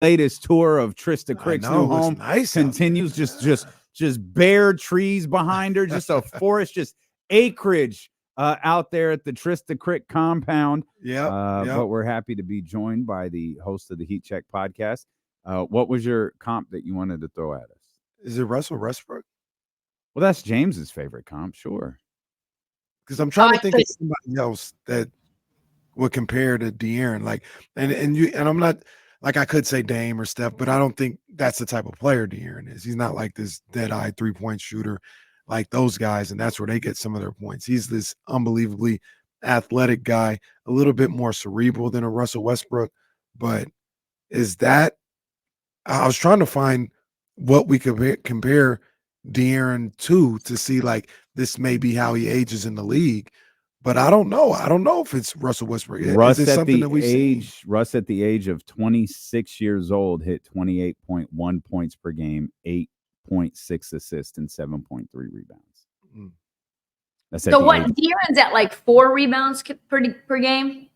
latest tour of Trysta Krick's new home nice continues. Just bare trees behind her, just a forest, just acreage out there at the Trysta Krick compound. But we're happy to be joined by the host of the Heat Check podcast. What was your comp that you wanted to throw at us? Is it Russell Westbrook? Well, that's James's favorite comp, sure. Because I'm trying to think of somebody else that would compare to De'Aaron. Like, and I'm not like I could say Dame or Steph, but I don't think that's the type of player De'Aaron is. He's not like this dead-eye three-point shooter like those guys, and that's where they get some of their points. He's this unbelievably athletic guy, a little bit more cerebral than a Russell Westbrook. But is that – I was trying to find what we could compare De'Aaron to see, like, this may be how he ages in the league. But I don't know. I don't know if it's Russell Westbrook. Russ at the age of 26 years old hit 28.1 points per game, 8.6 assists, and 7.3 rebounds. That's so what? De'Aaron's at like 4 rebounds per game.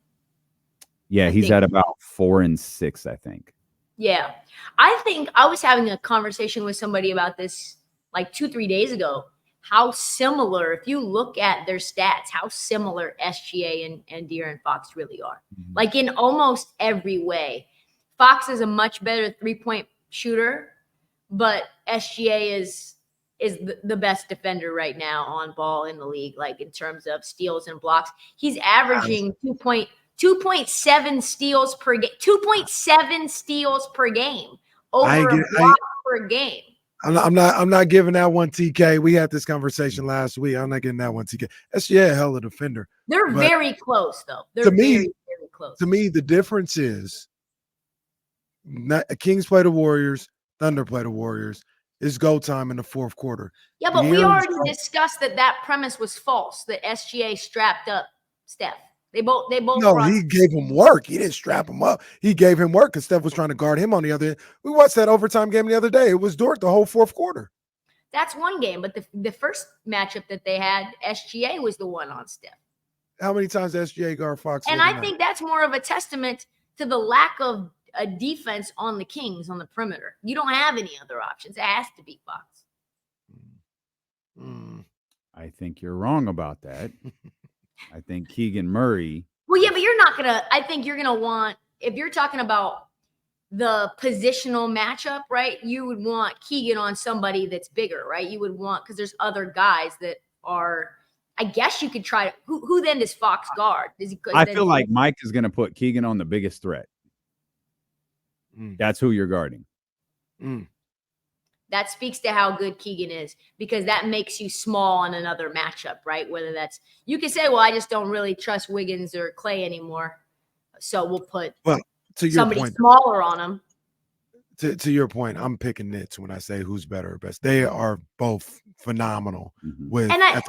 Yeah, he's at about 4 and 6, I think. Yeah, I think I was having a conversation with somebody about this like 2-3 days ago. How similar, if you look at their stats, how similar SGA and De'Aaron Fox really are. Mm-hmm. Like in almost every way. Fox is a much better three-point shooter, but SGA is the best defender right now on ball in the league, like in terms of steals and blocks. He's averaging 2.7 steals per game, 2.7 steals per game over a block per game. I'm not giving that one, TK. We had this conversation last week. I'm not getting that one, TK. SGA a hell of a defender. They're very close, though. They're very close. To me, the difference is Kings play the Warriors, Thunder play the Warriors. It's go time in the fourth quarter. Yeah, but we already discussed that premise was false, that SGA strapped up Steph. They both. No, he gave him work. He didn't strap him up. He gave him work because Steph was trying to guard him on the other end. We watched that overtime game the other day. It was Dort the whole fourth quarter. That's one game, but the first matchup that they had, SGA was the one on Steph. How many times did SGA guard Fox? And I think that's more of a testament to the lack of a defense on the Kings on the perimeter. You don't have any other options. It has to be Fox. I think you're wrong about that. I think Keegan Murray. Well, yeah, but you're not going to – I think you're going to want – if you're talking about the positional matchup, right, you would want Keegan on somebody that's bigger, right? You would want – because there's other guys that are – I guess you could try to – who then does Fox guard? I feel like Mike is going to put Keegan on the biggest threat. That's who you're guarding. That speaks to how good Keegan is, because that makes you small in another matchup, right? Whether that's – you can say, well, I just don't really trust Wiggins or Clay anymore, so we'll put somebody smaller on them. To your point, I'm picking nits when I say who's better or best. They are both phenomenal. And I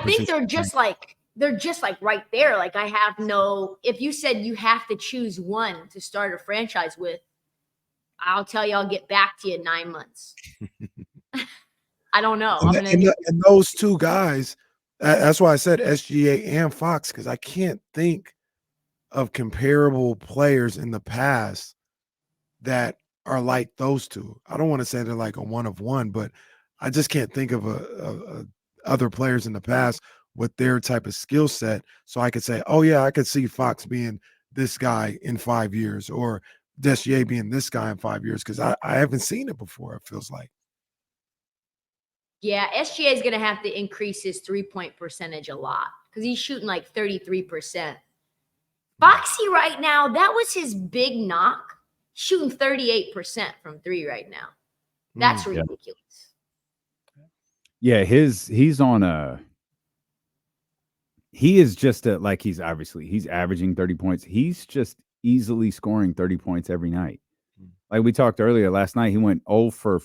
think they're just like right there. Like I have no – if you said you have to choose one to start a franchise with, I'll tell you, I'll get back to you in 9 months. I don't know. And those two guys, that's why I said SGA and Fox, because I can't think of comparable players in the past that are like those two. I don't want to say they're like a one of one, but I just can't think of other players in the past with their type of skill set. So I could say, oh, yeah, I could see Fox being this guy in 5 years, or SGA being this guy in 5 years, because I haven't seen it before, it feels like. Yeah, SGA is going to have to increase his three-point percentage a lot because he's shooting like 33%. Foxy right now, that was his big knock, shooting 38% from three right now. That's ridiculous. Yeah, he's on a – he is just like he's averaging 30 points. He's just easily scoring 30 points every night. Like we talked earlier last night, he went 0 for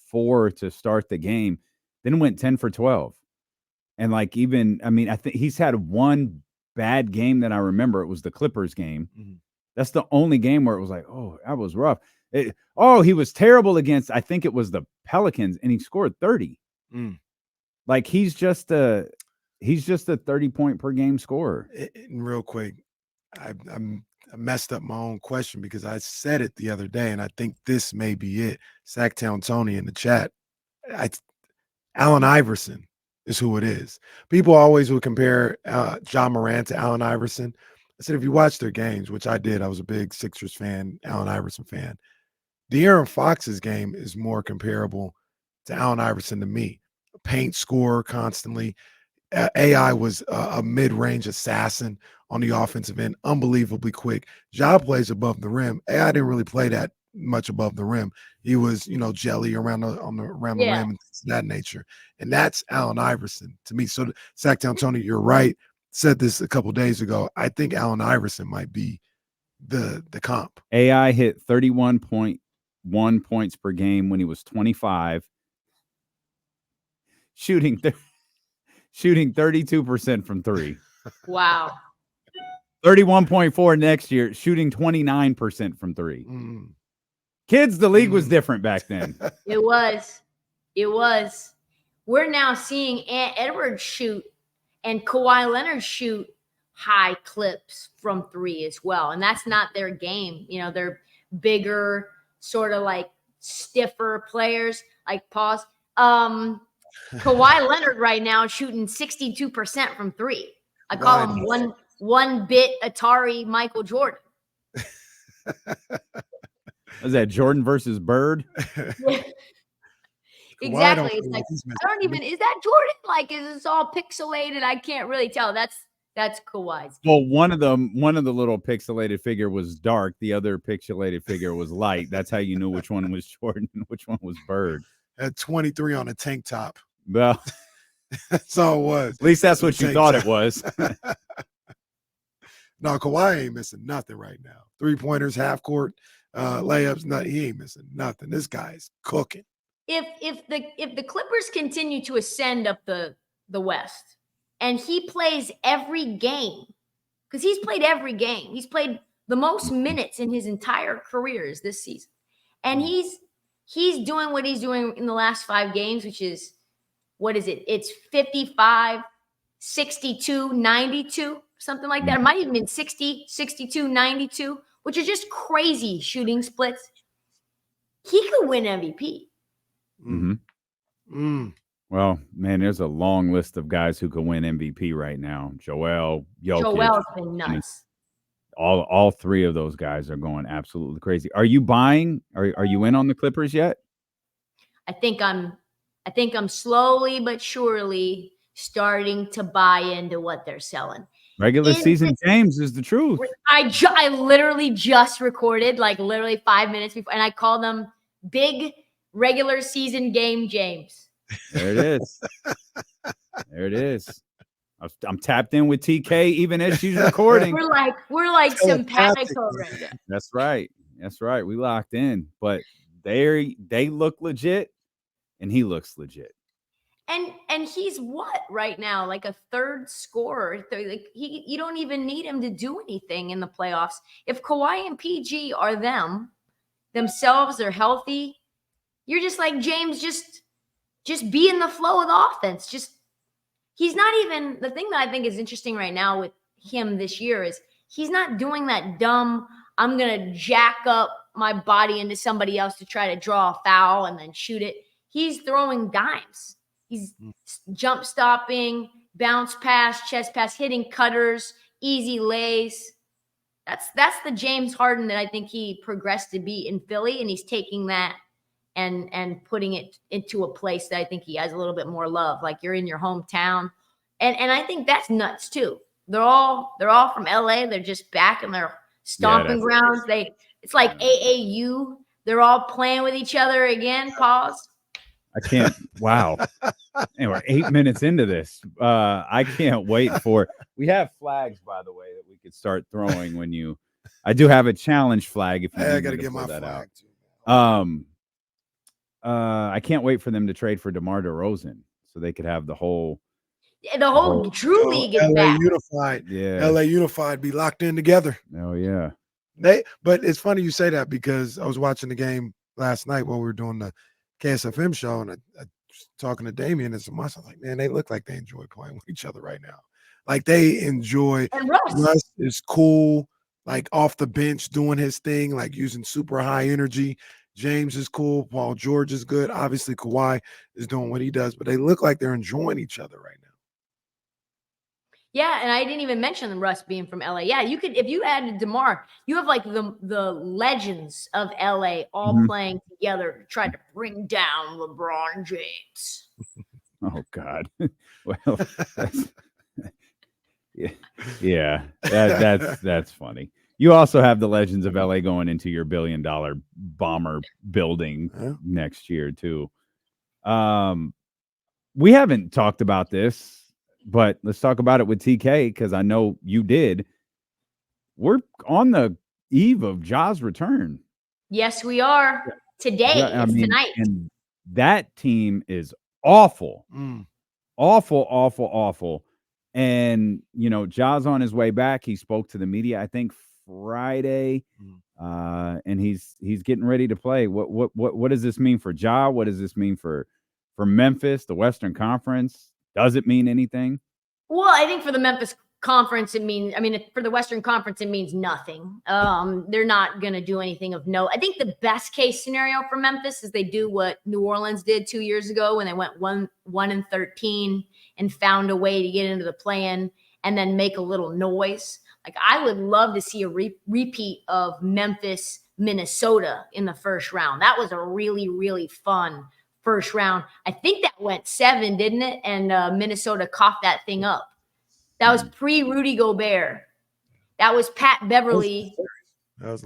4 to start the game, then went 10 for 12. And like I think he's had one bad game that I remember. It was the Clippers game. That's the only game where it was like, oh, that was rough. He was terrible against, I think it was the Pelicans, and he scored 30. Like he's just a 30-point per game scorer. And real quick, messed up my own question because I said it the other day, and I think this may be it. Sacktown Tony in the chat. Allen Iverson is who it is. People always would compare John Morant to Allen Iverson. I said, if you watch their games, which I did, I was a big Sixers fan, Allen Iverson fan. De'Aaron Fox's game is more comparable to Allen Iverson to me. Paint scorer constantly. AI was a mid-range assassin on the offensive end, unbelievably quick. Ja plays above the rim. AI didn't really play that much above the rim. He was, jelly around the rim and things of that nature. And that's Allen Iverson to me. So Sacktown Tony, you're right. Said this a couple days ago. I think Allen Iverson might be the comp. AI hit 31.1 points per game when he was 25, shooting 32% from three. Wow. 31.4 next year, shooting 29% from three. Kids, the league was different back then. It was. We're now seeing Edwards shoot and Kawhi Leonard shoot high clips from three as well. And that's not their game. They're bigger, sort of like stiffer players, like pause. Kawhi Leonard right now shooting 62% from three. I call him one bit Atari Michael Jordan. Was that Jordan versus Bird? Exactly. It's like, I don't even, is that Jordan? Like, is this all pixelated? I can't really tell. That's Kawhi's. Well, one of the little pixelated figure was dark. The other pixelated figure was light. That's how you knew which one was Jordan and which one was Bird. At 23 on a tank top. Well, that's all it was. At least that's what you thought it was. No, Kawhi ain't missing nothing right now. 3-pointers, half court, layups. He ain't missing nothing. This guy's cooking. If the Clippers continue to ascend up the West, and he plays every game, because he's played every game. He's played the most minutes in his entire careers this season, and he's doing what he's doing in the last 5 games, which is, what is it? It's 55, 62, 92, something like that. It might even been 60, 62, 92, which are just crazy shooting splits. He could win MVP. Well, man, there's a long list of guys who could win MVP right now. Joel's been nuts. All 3 of those guys are going absolutely crazy. Are you buying? Are you in on the Clippers yet? I think I'm slowly but surely starting to buy into what they're selling. Regular season James is the truth. I literally just recorded, like literally 5 minutes before, and I call them big regular season game James. There it is. There it is. I'm tapped in with TK even as she's recording. We're like simpatico right now. That's right. We locked in, but they look legit, and he looks legit. And he's what right now? Like a third scorer. Like you don't even need him to do anything in the playoffs. If Kawhi and PG are themselves, they're healthy. You're just like, James, just be in the flow of the offense. He's not even, the thing that I think is interesting right now with him this year is he's not doing that dumb, I'm going to jack up my body into somebody else to try to draw a foul and then shoot it. He's throwing dimes. He's jump stopping, bounce pass, chest pass, hitting cutters, easy lays. That's the James Harden that I think he progressed to be in Philly, and he's taking that and putting it into a place that I think he has a little bit more love. Like, you're in your hometown. And I think that's nuts too. They're all from LA. They're just back in their stomping grounds. It's like AAU. They're all playing with each other again. Pause. I can't. Wow. And we're 8 minutes into this. I can't wait for. We have flags, by the way, that we could start throwing when you. I do have a challenge flag. If you I got to get my flag out. Too. I can't wait for them to trade for DeMar DeRozan so they could have the whole Drew League is LA back. Unified. Yeah. LA Unified be locked in together. Oh yeah. But it's funny you say that, because I was watching the game last night while we were doing the KSFM show, and I was talking to Damian and some. I was like, man, they look like they enjoy playing with each other right now. Like, they enjoy. And Russ is cool. like off the bench doing his thing, like using super high energy. James is cool. Paul George is good. Obviously, Kawhi is doing what he does, but they look like they're enjoying each other right now. Yeah, and I didn't even mention Russ being from LA. Yeah, you could, if you added DeMar, you have like the legends of LA all playing together to try to bring down LeBron James. Oh God. Well, yeah, that's funny. You also have the legends of LA going into your $1 billion bomber building next year too. We haven't talked about this, but let's talk about it with TK because I know you did. We're on the eve of Ja's return. Yes, we are. Today, it's tonight. And that team is awful. Awful. And, Ja's on his way back. He spoke to the media, I think, Friday, and he's getting ready to play. What does this mean for Ja? What does this mean for Memphis, the Western Conference? Does it mean anything? Well, I think for the Memphis Conference, for the Western Conference, it means nothing. They're not going to do anything of note. I think the best case scenario for Memphis is they do what New Orleans did 2 years ago when they went 1-13 and found a way to get into the play-in and then make a little noise. Like, I would love to see a repeat of Memphis, Minnesota in the first round. That was a really, really fun first round. I think that went 7, didn't it? And Minnesota coughed that thing up. That was pre-Rudy Gobert. That was Pat Beverly. That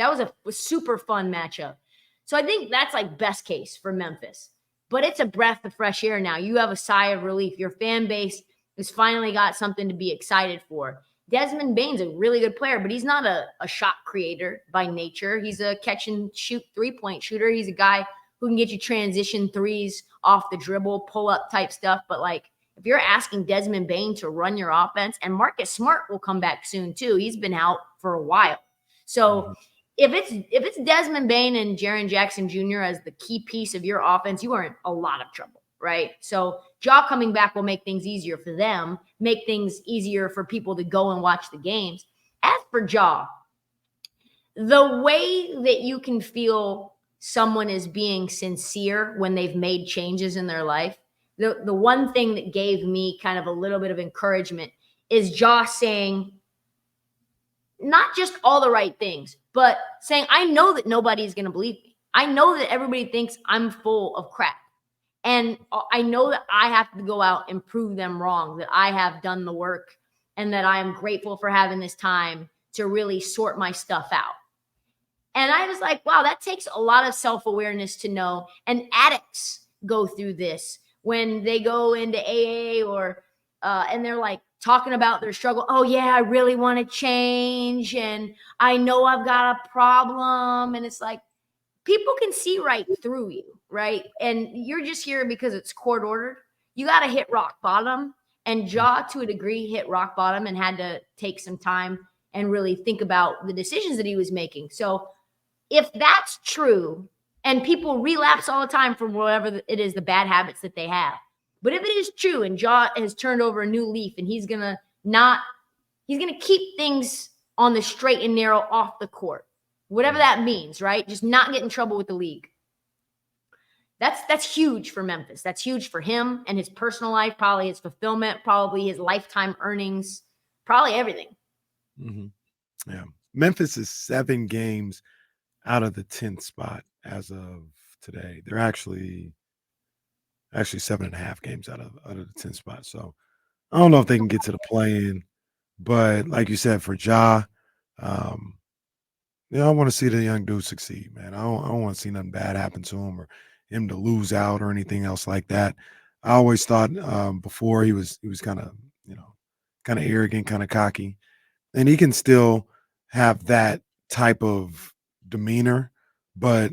was a super fun matchup. So I think that's like best case for Memphis. But it's a breath of fresh air now. You have a sigh of relief. Your fan base has finally got something to be excited for. Desmond Bane's a really good player, but he's not a shot creator by nature. He's a catch and shoot three-point shooter. He's a guy who can get you transition threes off the dribble, pull up type stuff. But like, if you're asking Desmond Bane to run your offense, and Marcus Smart will come back soon too. He's been out for a while. So if it's Desmond Bane and Jaren Jackson Jr. as the key piece of your offense, you are in a lot of trouble, right? So Ja coming back will make things easier for them, make things easier for people to go and watch the games. As for Ja, the way that you can feel someone is being sincere when they've made changes in their life, the one thing that gave me kind of a little bit of encouragement is Ja saying not just all the right things, but saying, I know that nobody's going to believe me. I know that everybody thinks I'm full of crap. And I know that I have to go out and prove them wrong, that I have done the work and that I am grateful for having this time to really sort my stuff out. And I was like, wow, that takes a lot of self-awareness to know. And addicts go through this when they go into AA or and they're like talking about their struggle. Oh yeah, I really want to change, and I know I've got a problem. And it's like, people can see right through you, right? And you're just here because it's court ordered. You got to hit rock bottom. And Ja, to a degree, hit rock bottom and had to take some time and really think about the decisions that he was making. So if that's true, and people relapse all the time from whatever it is, the bad habits that they have. But if it is true and Ja has turned over a new leaf and he's going to keep things on the straight and narrow off the court, whatever that means, right? Just not get in trouble with the league. That's huge for Memphis. That's huge for him and his personal life, probably his fulfillment, probably his lifetime earnings, probably everything. Yeah. Memphis is 7 games out of the 10th spot as of today. They're actually 7.5 games out of the 10th spot. So I don't know if they can get to the play-in, but like you said, for Ja, I want to see the young dude succeed, man. I don't want to see nothing bad happen to him or him to lose out or anything else like that. I always thought before he was kind of arrogant, kind of cocky, and he can still have that type of demeanor, but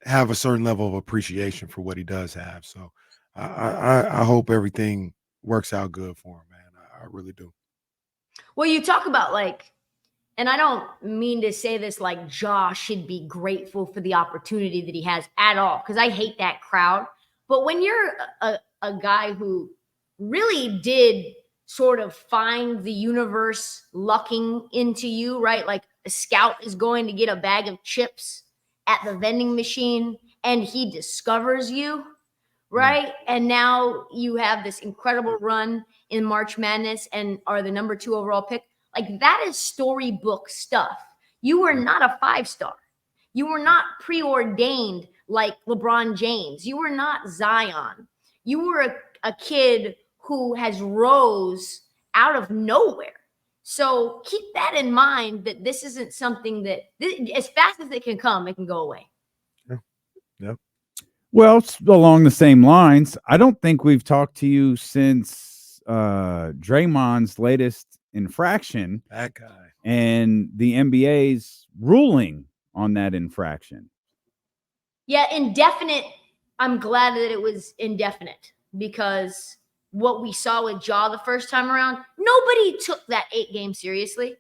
have a certain level of appreciation for what he does have. So I hope everything works out good for him, man. I really do. Well, you talk about and I don't mean to say this like Ja should be grateful for the opportunity that he has at all, because I hate that crowd. But when you're a guy who really did sort of find the universe lucking into you, right? Like a scout is going to get a bag of chips at the vending machine and he discovers you, right? And now you have this incredible run in March Madness and are the number 2 overall pick. Like that is storybook stuff. You were not a 5-star. You were not preordained like LeBron James. You were not Zion. You were a kid who has rose out of nowhere. So keep that in mind, that this isn't something that as fast as it can come, it can go away. Yeah. Well, along the same lines, I don't think we've talked to you since Draymond's latest infraction. That guy. And the NBA's ruling on that infraction. Yeah, indefinite. I'm glad that it was indefinite, because what we saw with Ja the first time around, nobody took that 8-game seriously.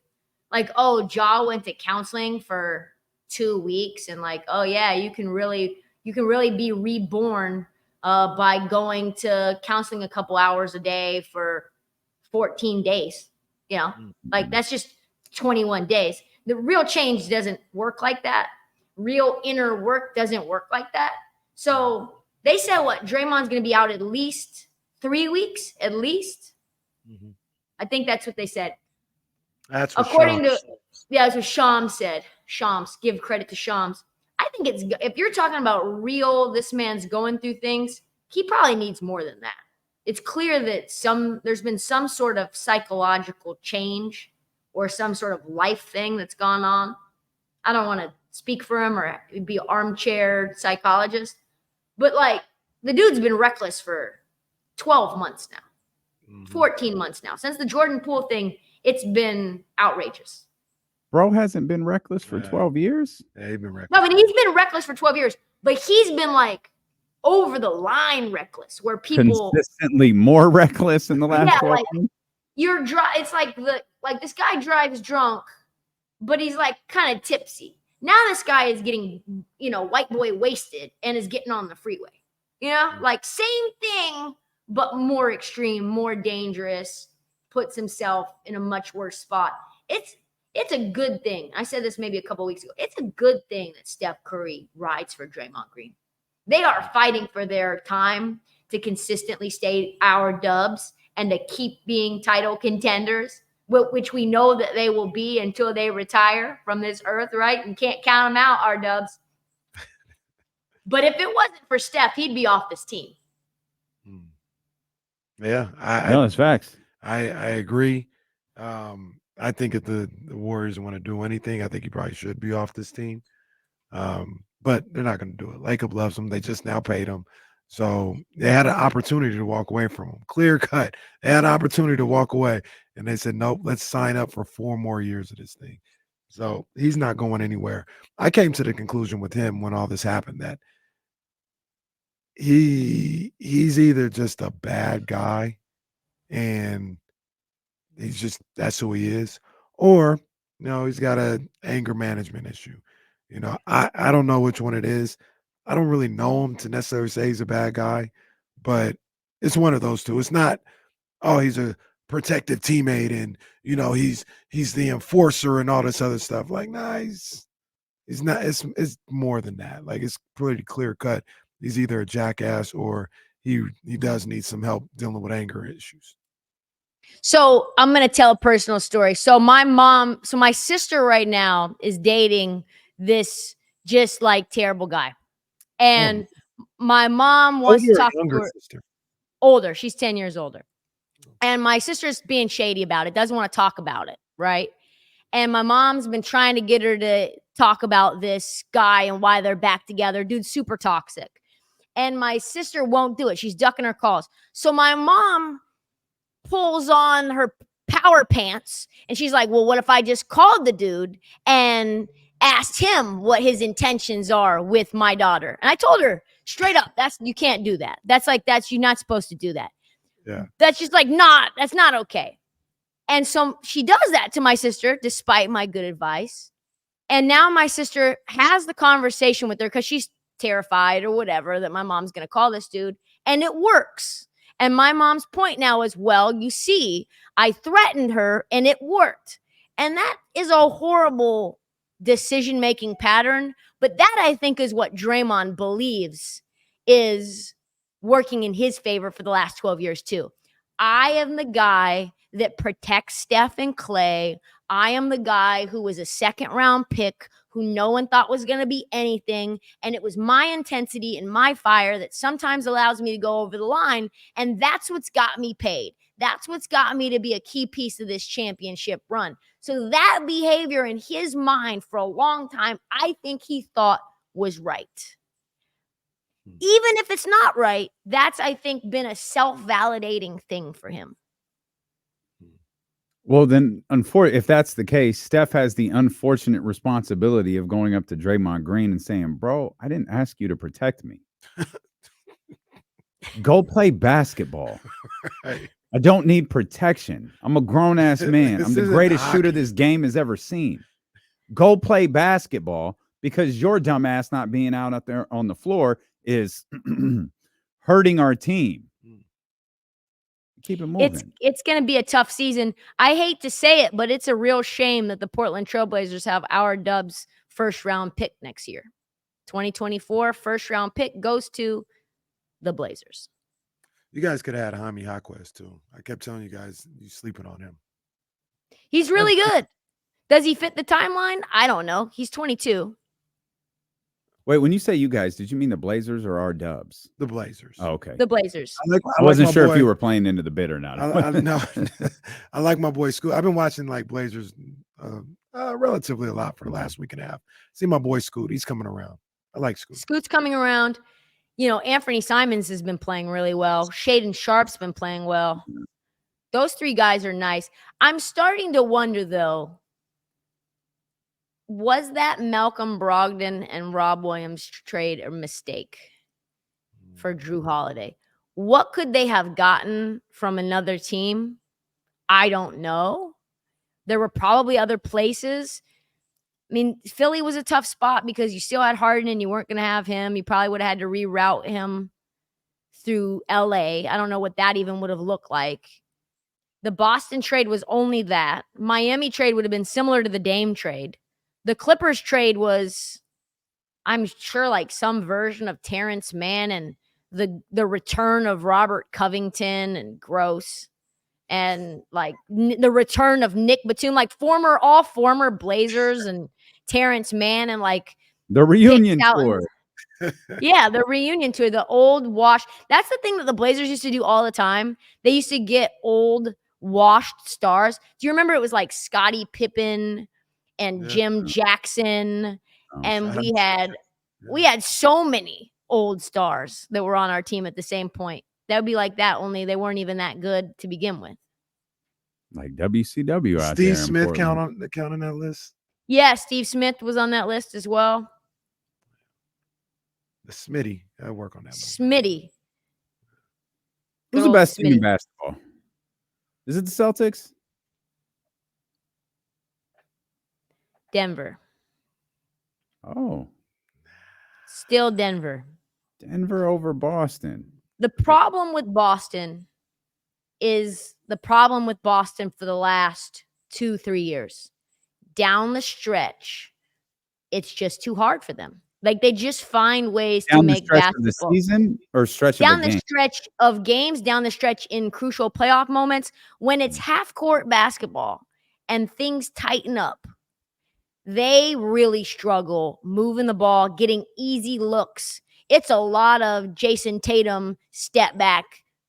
Like, oh, Ja went to counseling for 2 weeks and like, oh yeah, you can really be reborn by going to counseling a couple hours a day for 14 days. You know, like that's just 21 days. The real change doesn't work like that. Real inner work doesn't work like that. So they said what? Draymond's going to be out at least 3 weeks, at least. I think that's what they said. That's what according Shams. to, yeah, that's what Shams said. Shams, give credit to Shams. I think it's, if you're talking about real, this man's going through things, he probably needs more than that. It's clear that there's been some sort of psychological change or some sort of life thing that's gone on. I don't want to speak for him or be an armchair psychologist, but like the dude's been reckless for 12 months now, 14 months now. Since the Jordan Poole thing, it's been outrageous. Bro hasn't been reckless for 12 years? Yeah, he's been reckless. No, but he's been reckless for 12 years, but he's been like over the line reckless, where people consistently more reckless in the last 12 like months? it's like this guy drives drunk, but he's like kind of tipsy. Now this guy is getting, white boy wasted and is getting on the freeway. Like same thing, but more extreme, more dangerous, puts himself in a much worse spot. It's a good thing. I said this maybe a couple weeks ago. It's a good thing that Steph Curry rides for Draymond Green. They are fighting for their time to consistently stay our Dubs and to keep being title contenders, which we know that they will be until they retire from this earth, right? And can't count them out, our Dubs. But if it wasn't for Steph, he'd be off this team. Yeah, no, it's facts. I agree. I think if the Warriors want to do anything, I think he probably should be off this team. But they're not going to do it. Lacob loves him. They just now paid him. So they had an opportunity to walk away from him. Clear cut. They had an opportunity to walk away. And they said, nope, let's sign up for 4 more years of this thing. So he's not going anywhere. I came to the conclusion with him when all this happened that he's either just a bad guy and that's who he is, or he's got an anger management issue. I don't know which one it is. I don't really know him to necessarily say he's a bad guy, but it's one of those two. It's not, oh, he's a protective teammate and he's the enforcer and all this other stuff. Like, nah, he's not. It's more than that. Like, it's pretty clear cut. He's either a jackass or he does need some help dealing with anger issues. So I'm going to tell a personal story. So my sister right now is dating this just like terrible guy. And my mom wants to talk to her. Sister? Older. She's 10 years older. And my sister's being shady about it. Doesn't want to talk about it. Right. And my mom's been trying to get her to talk about this guy and why they're back together. Dude's super toxic. And my sister won't do it. She's ducking her calls. So my mom pulls on her power pants and she's like, well, what if I just called the dude and asked him what his intentions are with my daughter? And I told her straight up, you can't do that. You're not supposed to do that. Yeah. That's just like, that's not okay. And so she does that to my sister, despite my good advice. And now my sister has the conversation with her because she's terrified or whatever that my mom's going to call this dude. And it works. And my mom's point now is, well, you see, I threatened her and it worked. And that is a horrible decision-making pattern. But that, I think, is what Draymond believes is working in his favor for the last 12 years too. I am the guy that protects Steph and Clay. I am the guy who was a second-round pick who no one thought was going to be anything. And it was my intensity and my fire that sometimes allows me to go over the line. And that's what's got me paid. That's what's got me to be a key piece of this championship run. So that behavior in his mind for a long time, I think he thought was right. Even if it's not right, that's, I think, been a self-validating thing for him. Well, then, if that's the case, Steph has the unfortunate responsibility of going up to Draymond Green and saying, bro, I didn't ask you to protect me. Go play basketball. Right. I don't need protection. I'm a grown-ass man. I'm the greatest shooter this game has ever seen. Go play basketball because your dumb ass not being out there on the floor is hurting our team. Keep it moving. It's going to be a tough season. I hate to say it, but it's a real shame that the Portland Trailblazers have our Dubs first-round pick next year. 2024 first-round pick goes to the Blazers. You guys could add Jaime Jaquez too. I kept telling you guys you sleeping on him. He's really good. Does he fit the timeline? I don't know. He's 22. Wait, when you say you guys, did you mean the Blazers or our Dubs? The Blazers. Oh, okay. The Blazers. I wasn't sure if you were playing into the bid or not. No, I like my boy Scoot. I've been watching like Blazers relatively a lot for the last week and a half. See my boy Scoot. He's coming around. I like Scoot. Scoot's coming around. You know, Anthony Simons has been playing really well. Shaedon Sharp's been playing well. Those three guys are nice. I'm starting to wonder, though, was that Malcolm Brogdon and Rob Williams trade a mistake for Drew Holiday? What could they have gotten from another team? I don't know. There were probably other places. I mean, Philly was a tough spot because you still had Harden and you weren't going to have him. You probably would have had to reroute him through LA. I don't know what that even would have looked like. The Boston trade was only that. Miami trade would have been similar to the Dame trade. The Clippers trade was, I'm sure, like some version of Terrence Mann and the return of Robert Covington and Gross and like the return of Nick Batum, like all former Blazers and Terrence Mann and like the reunion tour. Yeah, the reunion tour, the old wash. That's the thing that the Blazers used to do all the time. They used to get old washed stars. Do you remember it was like Scottie Pippen and Jim Jackson? And we had so many old stars that were on our team at the same point. That would be like that, only they weren't even that good to begin with. Like WCW out Steve there. Smith count on that list? Yeah, Steve Smith was on that list as well. The Smitty. I work on that. Smitty. Who's the best team in basketball? Is it the Celtics? Denver. Oh. Still Denver. Denver over Boston. The problem with Boston is the problem with Boston for the last 2-3 years. Down the stretch, it's just too hard for them. Like they just find ways to make basketball. Of the season or stretch down of the the game? Stretch of games, down the stretch in crucial playoff moments when it's half court basketball and things tighten up. They really struggle moving the ball, getting easy looks. It's a lot of Jason Tatum step back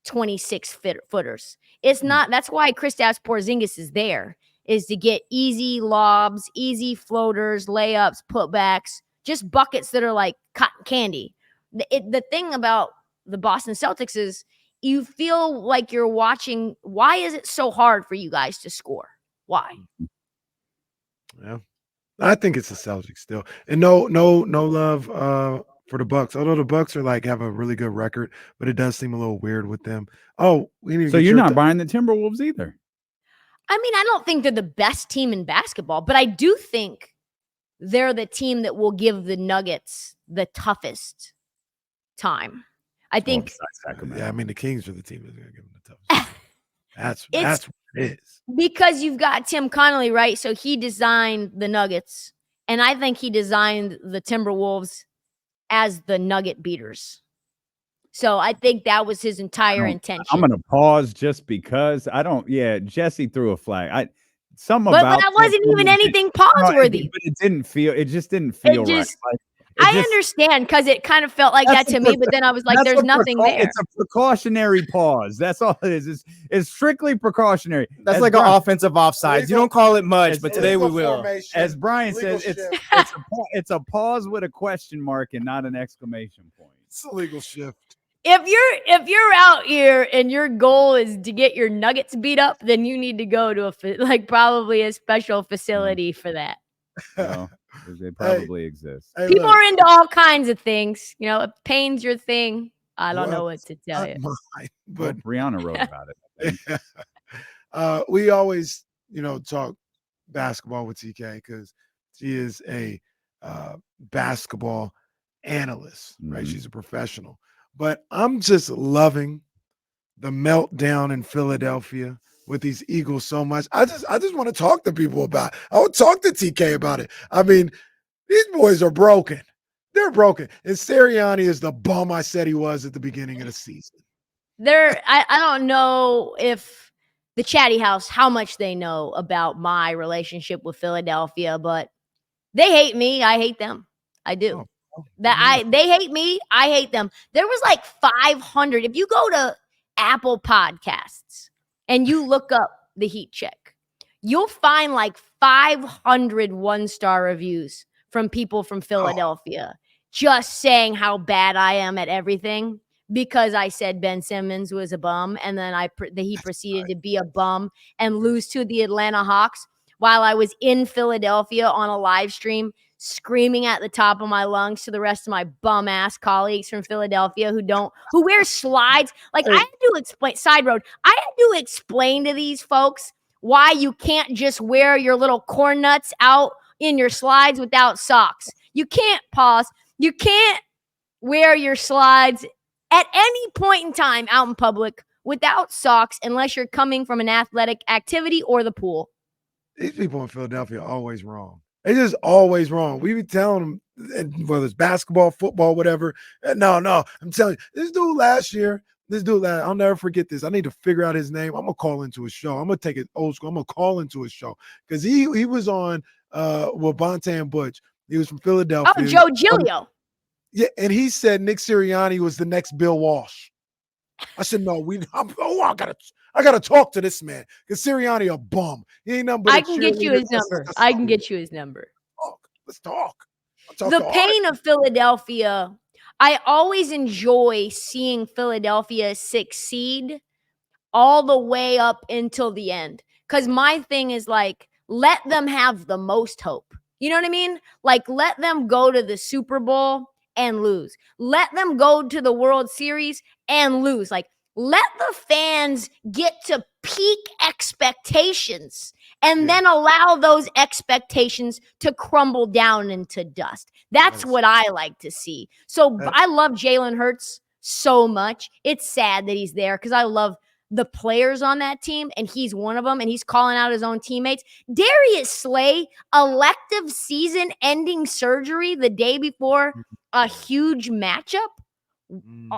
26-footers. It's not. That's why Kristaps Porzingis is there, is to get easy lobs, easy floaters, layups, putbacks, just buckets that are like cotton candy. The thing about the Boston Celtics is you feel like you're watching. Why is it so hard for you guys to score? Why? Yeah. I think it's the Celtics still. And no love for the Bucks. Although the Bucks are like have a really good record, but it does seem a little weird with them. Oh, so you're not buying the Timberwolves either? I mean, I don't think they're the best team in basketball, but I do think they're the team that will give the Nuggets the toughest time. I think Sacramento. Yeah, I mean the Kings are the team that's going to give them the toughest. That's what it is. Because you've got Tim Connolly, right? So he designed the Nuggets, and I think he designed the Timberwolves as the Nugget beaters. So I think that was his entire intention. I'm going to pause just because I don't. Yeah, Jesse threw a flag. But that wasn't even anything pause-worthy. But it didn't feel. It just didn't feel right. I understand because it kind of felt like that to me, but then I was like, "There's nothing there." It's a precautionary pause. That's all it is. It's strictly precautionary. That's like an offensive offsides. You don't call it much, but today we will. As Brian says, it's a pause with a question mark and not an exclamation point. It's a legal shift. If you're out here and your goal is to get your Nuggets beat up, then you need to go to probably a special facility for that. Well, they probably exist. People are into all kinds of things. You know, if pain's your thing, I don't know what to tell you. But Brianna wrote about it. We always, talk basketball with TK because she is a basketball analyst, right? Mm-hmm. She's a professional. But I'm just loving the meltdown in Philadelphia with these Eagles so much. I just want to talk to people about it. I would talk to TK about it. I mean, these boys are broken. They're broken. And Sirianni is the bum I said he was at the beginning of the season. I don't know if the Chatty House, how much they know about my relationship with Philadelphia, but they hate me. I hate them. I do. They hate me. I hate them. There was like 500. If you go to Apple Podcasts and you look up the Heat Check, you'll find like 500 one-star reviews from people from Philadelphia just saying how bad I am at everything because I said Ben Simmons was a bum, and then he proceeded to be a bum and lose to the Atlanta Hawks while I was in Philadelphia on a live stream screaming at the top of my lungs to the rest of my bum ass colleagues from Philadelphia who wear slides. Like I had to explain I had to explain to these folks why you can't just wear your little corn nuts out in your slides without socks. You can't pause. You can't wear your slides at any point in time out in public without socks unless you're coming from an athletic activity or the pool. These people in Philadelphia are always wrong. They're just always wrong. We be telling them, whether it's basketball, football, whatever. No, I'm telling you, this dude last year, I'll never forget this. I need to figure out his name. I'm going to call into his show. I'm going to take it old school. I'm going to call into his show because he was on with Bonte and Butch. He was from Philadelphia. Oh, Joe Giglio. Yeah, and he said Nick Sirianni was the next Bill Walsh. I said, no, I gotta talk to this man because Sirianni a bum. He ain't nothing but I can get you his number. Let's talk. The pain of Philadelphia. I always enjoy seeing Philadelphia succeed all the way up until the end. Because my thing is like, let them have the most hope. You know what I mean? Like, let them go to the Super Bowl and lose. Let them go to the World Series and lose. Like, let the fans get to peak expectations and then allow those expectations to crumble down into dust. That's what I like to see. So I love Jalen Hurts so much. It's sad that he's there because I love the players on that team, and he's one of them, and he's calling out his own teammates. Darius Slay, elective season-ending surgery the day before a huge matchup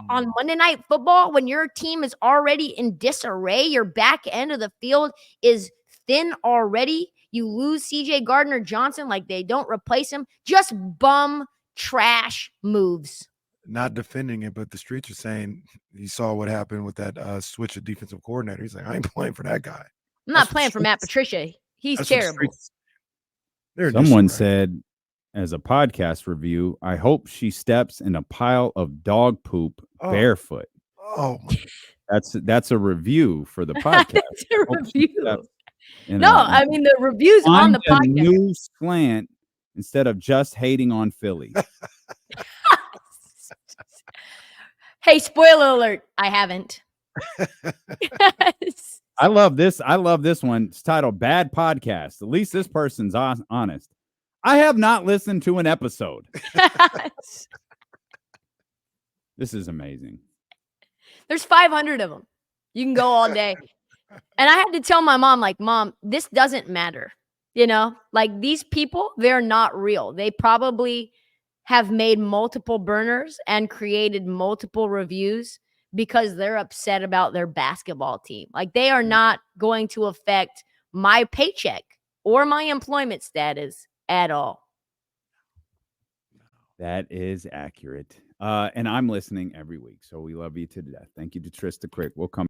on Monday Night Football when your team is already in disarray. Your back end of the field is thin already. You lose C.J. Gardner-Johnson like they don't replace him. Just bum trash moves. Not defending it, but the streets are saying he saw what happened with that switch of defensive coordinator. He's like, I ain't playing for that guy. I'm not playing for Matt Patricia. He's terrible. Someone said, as a podcast review, I hope she steps in a pile of dog poop barefoot. Oh, that's a review for the podcast. That's a review. I mean the reviews on the podcast. New slant instead of just hating on Philly. Hey, spoiler alert! I haven't. I love this. I love this one. It's titled "Bad Podcast." At least this person's honest. I have not listened to an episode. This is amazing. There's 500 of them. You can go all day. And I had to tell my mom, like, Mom, this doesn't matter. Like these people, they're not real. They probably have made multiple burners and created multiple reviews because they're upset about their basketball team. Like they are not going to affect my paycheck or my employment status at all. That is accurate. And I'm listening every week. So we love you to death. Thank you to Trysta Krick. We'll come